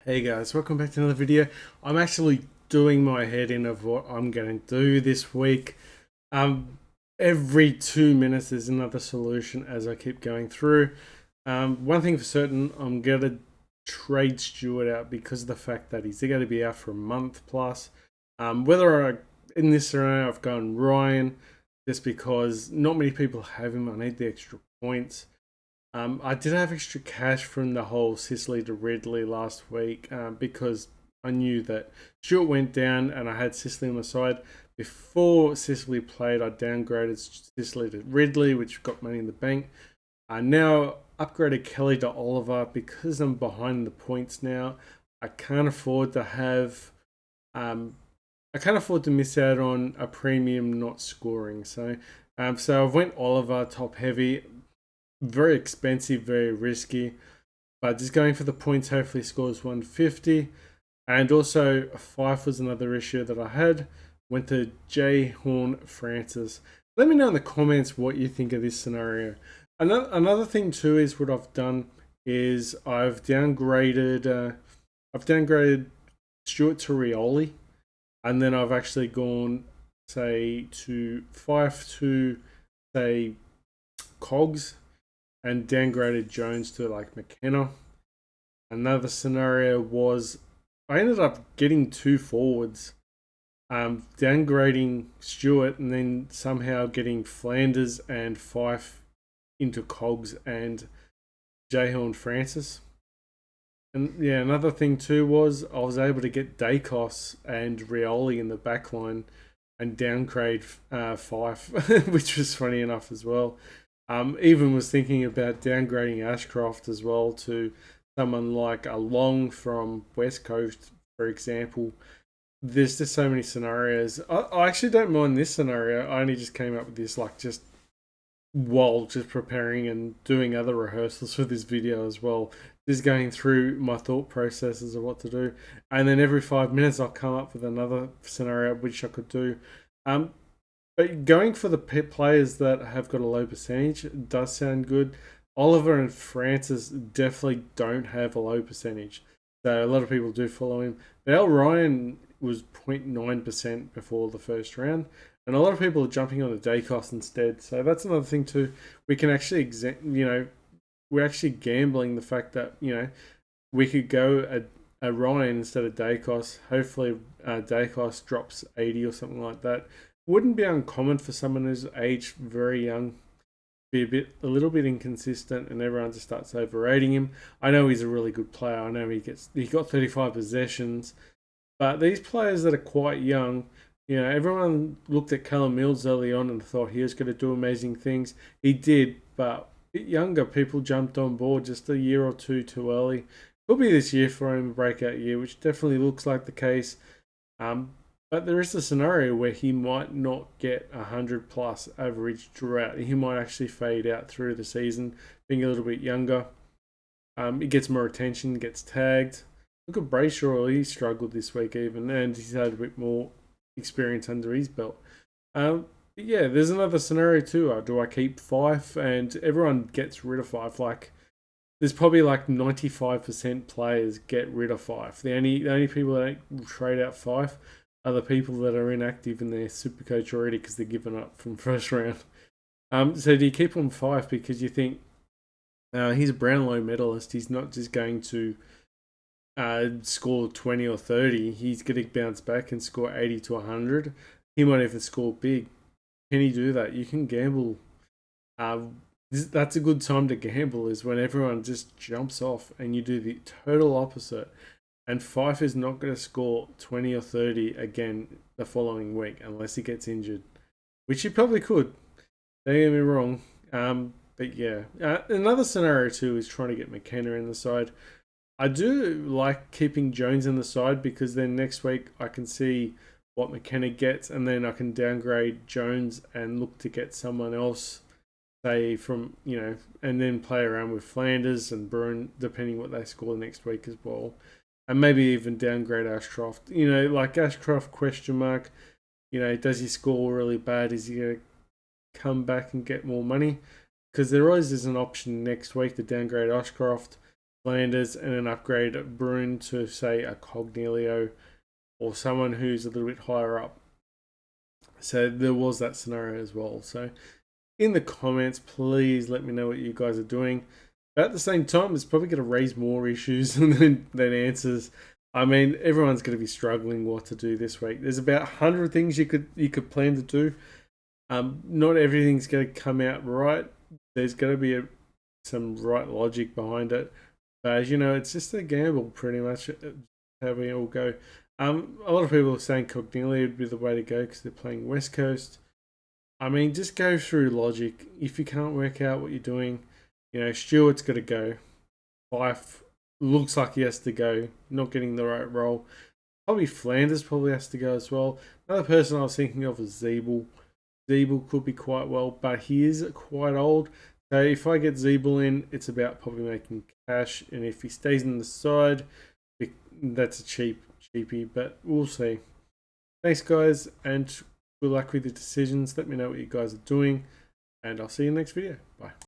Hey guys, welcome back to another video. I'm actually doing my head in of what I'm going to do this week. Um, every 2 minutes there's another solution as I keep going through. One thing for certain, I'm going to trade Stewart out because of the fact that he's going to be out for a month plus. In this scenario I've gone Ryan just because not many people have him. I need the extra points. I did have extra cash from the whole Sicily to Ridley last week because I knew that Stewart went down and I had Sicily on my side. Before Sicily played, I downgraded Sicily to Ridley, which got money in the bank. I now upgraded Kelly to Oliver because I'm behind the points now. I can't afford to have. I can't afford to miss out on a premium not scoring. So I've went Oliver top heavy, very expensive, very risky. But just going for the points, hopefully scores 150. And also, Fife was another issue that I had. Went to J. Horn Francis. Let me know in the comments what you think of this scenario. Another thing too is what I've done is I've downgraded Stuart to Rioli, and then I've actually gone say to Fife to say Cogs and downgraded Jones to like McKenna. Another scenario was I ended up getting two forwards, downgrading Stewart and then somehow getting Flanders and Fife into Cogs and Jahorn Francis. And yeah, another thing too was I was able to get Dacos and Rioli in the back line and downgrade Fife, which was funny enough as well. Even was thinking about downgrading Ashcroft as well to someone like a Long from West Coast, for example. There's just so many scenarios. I actually don't mind this scenario. I only just came up with this like just while just preparing and doing other rehearsals for this video as well. Just going through my thought processes of what to do. And then every 5 minutes I'll come up with another scenario which I could do. But going for the players that have got a low percentage does sound good. Oliver and Francis definitely don't have a low percentage. So a lot of people do follow him. Bell Ryan was 0.9% before the first round. And a lot of people are jumping on the Dacos instead. So that's another thing too. We can actually, we're actually gambling the fact that, we could go a Ryan instead of Dacos. Hopefully Dacos drops 80 or something like that. Wouldn't be uncommon for someone who's aged very young be a little bit inconsistent and everyone just starts overrating him. I know he's a really good player. I know he got 35 possessions, but these players that are quite young, everyone looked at Callum Mills early on and thought he was going to do amazing things. He did, but a bit younger people jumped on board just a year or two too early. Could be this year for him a breakout year, which definitely looks like the case. But there is a scenario where he might not get 100 plus average throughout. He might actually fade out through the season, being a little bit younger. He gets more attention, gets tagged. Look at Brayshaw, he struggled this week even, and he's had a bit more experience under his belt. Yeah, there's another scenario too. Do I keep Fife? And everyone gets rid of Fife. Like, there's probably like 95% players get rid of Fife. The only people that don't trade out Fife are the people that are inactive in their Supercoach already because they're given up from first round. So do you keep on Fife because you think he's a Brownlow medalist? He's not just going to score 20 or 30. He's going to bounce back and score 80 to 100. He might even score big. Can he do that? You can gamble. That's a good time to gamble is when everyone just jumps off and you do the total opposite. And Fife is not going to score 20 or 30 again the following week unless he gets injured, which he probably could. Don't get me wrong. But yeah, another scenario too is trying to get McKenna in the side. I do like keeping Jones in the side because then next week I can see what McKenna gets and then I can downgrade Jones and look to get someone else, say from, and then play around with Flanders and Bruin depending what they score next week as well. And maybe even downgrade Ashcroft. Like Ashcroft question mark. Does he score really bad? Is he going to come back and get more money? Because there always is an option next week to downgrade Ashcroft Flanders, and then upgrade Bruin to, say, a Cognilio or someone who's a little bit higher up. So there was that scenario as well. So in the comments, please let me know what you guys are doing. But at the same time, it's probably going to raise more issues than answers. I mean, everyone's going to be struggling what to do this week. There's about 100 things you could plan to do. Not everything's going to come out right. There's going to be some right logic behind it. But as you know, it's just a gamble, pretty much, how we all go. A lot of people are saying Cognilio would be the way to go because they're playing West Coast. I mean, just go through logic. If you can't work out what you're doing, Stewart's got to go. Fife looks like he has to go, not getting the right role. Probably Flanders probably has to go as well. Another person I was thinking of is Zeeble. Zeeble could be quite well, but he is quite old. So if I get Zeeble in, it's about probably making cash. And if he stays in the side, that's a cheapie, but we'll see. Thanks, guys, and good luck with your decisions. Let me know what you guys are doing, and I'll see you in the next video. Bye.